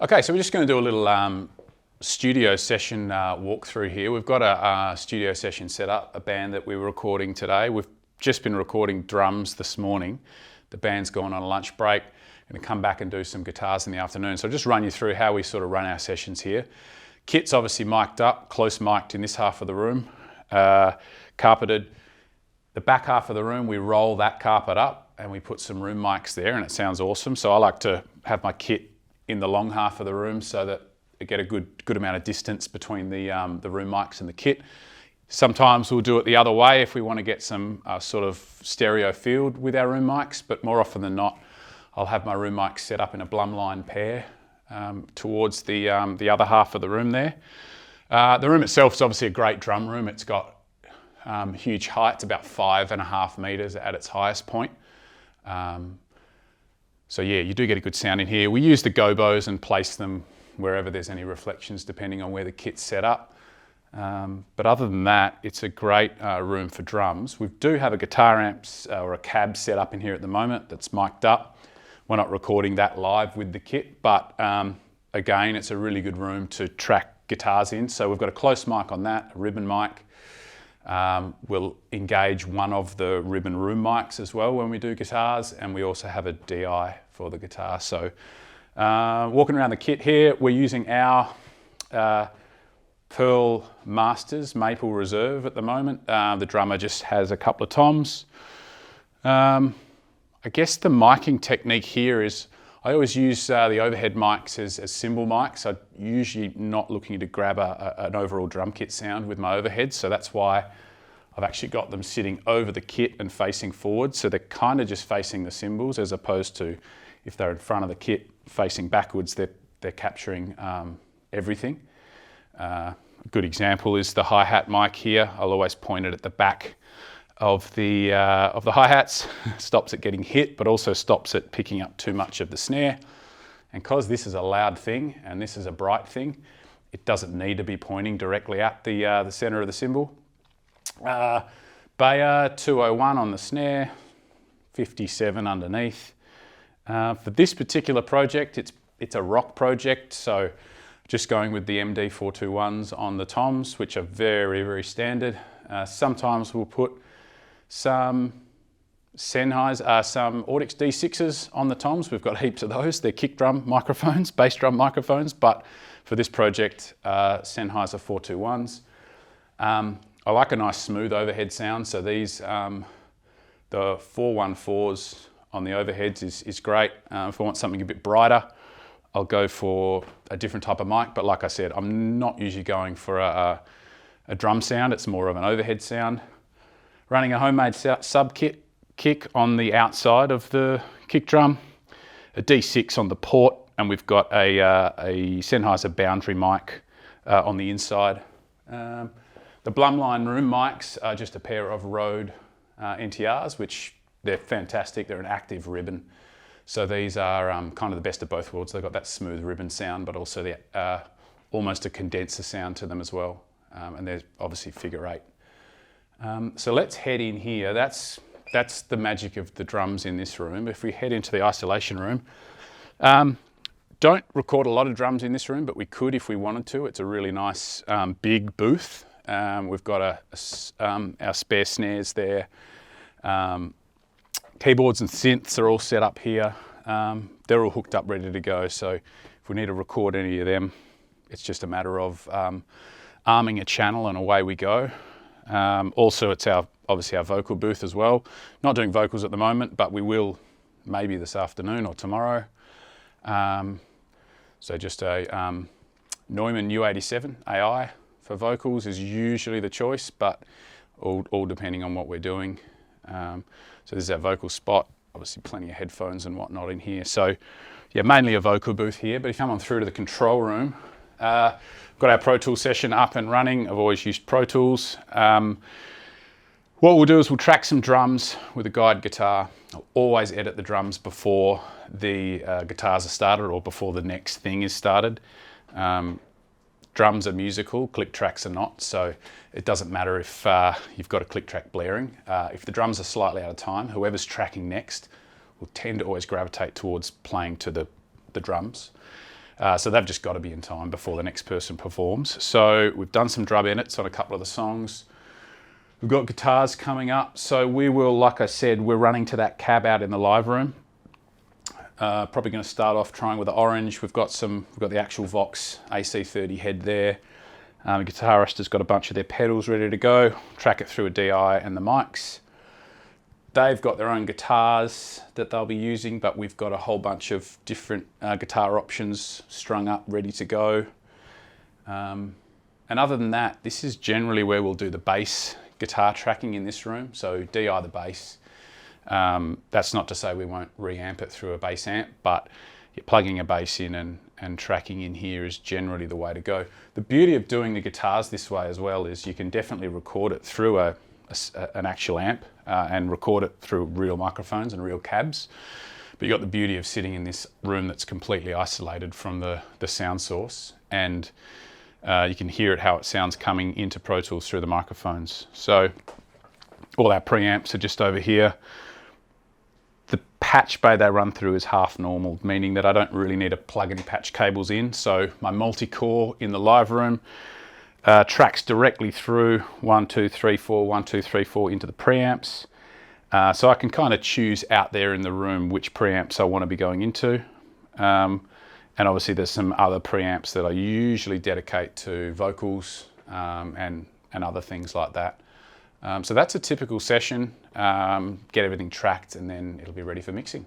Okay, so we're just going to do a little studio session walkthrough here. We've got a studio session set up, a band that we were recording today. We've just been recording drums this morning. The band's gone on a lunch break. Going to come back and do some guitars in the afternoon. So I'll just run you through how we sort of run our sessions here. Kit's obviously mic'd up, close mic'd in this half of the room, carpeted. The back half of the room, we roll that carpet up and we put some room mics there and it sounds awesome. So I like to have my kit in the long half of the room so that I get a good amount of distance between the room mics and the kit. Sometimes we'll do it the other way if we want to get some sort of stereo field with our room mics, but more often than not, I'll have my room mics set up in a Blumline pair towards the other half of the room there. The room itself is obviously a great drum room. It's got huge height. It's about 5.5 meters at its highest point. So yeah, you do get a good sound in here. We use the gobos and place them wherever there's any reflections, depending on where the kit's set up. But other than that, it's a great room for drums. We do have a guitar amps or a cab set up in here at the moment that's mic'd up. We're not recording that live with the kit, but again, it's a really good room to track guitars in. So we've got a close mic on that, a ribbon mic. We'll engage one of the ribbon room mics as well when we do guitars, and we also have a DI for the guitar. So walking around the kit here, we're using our Pearl Masters Maple Reserve at the moment. The drummer just has a couple of toms. I guess the miking technique here is I always use the overhead mics as cymbal mics. I'm usually not looking to grab an overall drum kit sound with my overheads, so that's why I've actually got them sitting over the kit and facing forward, so they're kind of just facing the cymbals, as opposed to if they're in front of the kit facing backwards, they're capturing everything. A good example is the hi-hat mic here. I'll always point it at the back of the hi-hats. Stops it getting hit, but also stops it picking up too much of the snare. And because this is a loud thing and this is a bright thing, it doesn't need to be pointing directly at the center of the cymbal. Bayer 201 on the snare, 57 underneath. For this particular project, it's a rock project, so just going with the MD 421s on the toms, which are very, very standard. Sometimes we'll put some Sennheiser, some Audix D6s on the toms. We've got heaps of those. They're kick drum microphones, bass drum microphones, but for this project, Sennheiser 421s. I like a nice smooth overhead sound, so these, the 414s on the overheads is great. If I want something a bit brighter, I'll go for a different type of mic, but like I said, I'm not usually going for a drum sound. It's more of an overhead sound. Running a homemade sub kick on the outside of the kick drum, a D6 on the port, and we've got a Sennheiser boundary mic on the inside. The Blumline room mics are just a pair of Rode NTRs, which they're fantastic. They're an active ribbon. So these are kind of the best of both worlds. They've got that smooth ribbon sound, but also the, almost a condenser sound to them as well. And they're obviously figure 8. So let's head in here. That's the magic of the drums in this room. If we head into the isolation room, don't record a lot of drums in this room, but we could if we wanted to. It's a really nice big booth. We've got our spare snares there. Keyboards and synths are all set up here. They're all hooked up, ready to go. So if we need to record any of them, it's just a matter of arming a channel and away we go. Also, it's obviously our vocal booth as well. Not doing vocals at the moment, but we will maybe this afternoon or tomorrow. So just a Neumann U87 AI for vocals is usually the choice, but all depending on what we're doing. So this is our vocal spot, obviously plenty of headphones and whatnot in here. So yeah, mainly a vocal booth here, but if you come on through to the control room, got our Pro Tools session up and running. I've always used Pro Tools. What we'll do is we'll track some drums with a guide guitar. I'll always edit the drums before the guitars are started or before the next thing is started. Drums are musical, click tracks are not, so it doesn't matter if you've got a click track blaring. If the drums are slightly out of time, whoever's tracking next will tend to always gravitate towards playing to the drums. So they've just got to be in time before the next person performs. So we've done some drum edits on a couple of the songs. We've got guitars coming up. So we will, like I said, we're running to that cab out in the live room. Probably going to start off trying with the orange. We've got the actual Vox AC30 head there. The guitarist has got a bunch of their pedals ready to go. Track it through a DI and the mics. They've got their own guitars that they'll be using, but we've got a whole bunch of different guitar options strung up, ready to go. And other than that, this is generally where we'll do the bass guitar tracking in this room. So DI the bass. That's not to say we won't reamp it through a bass amp, but plugging a bass in and tracking in here is generally the way to go. The beauty of doing the guitars this way as well is you can definitely record it through an actual amp and record it through real microphones and real cabs. But you've got the beauty of sitting in this room that's completely isolated from the sound source, and you can hear it how it sounds coming into Pro Tools through the microphones. So all our preamps are just over here. The patch bay they run through is half normal, meaning that I don't really need to plug any patch cables in. So my multi-core in the live room tracks directly through 1, 2, 3, 4, 1, 2, 3, 4 into the preamps. So I can kind of choose out there in the room which preamps I want to be going into. And obviously there's some other preamps that I usually dedicate to vocals and other things like that. So that's a typical session. Get everything tracked and then it'll be ready for mixing.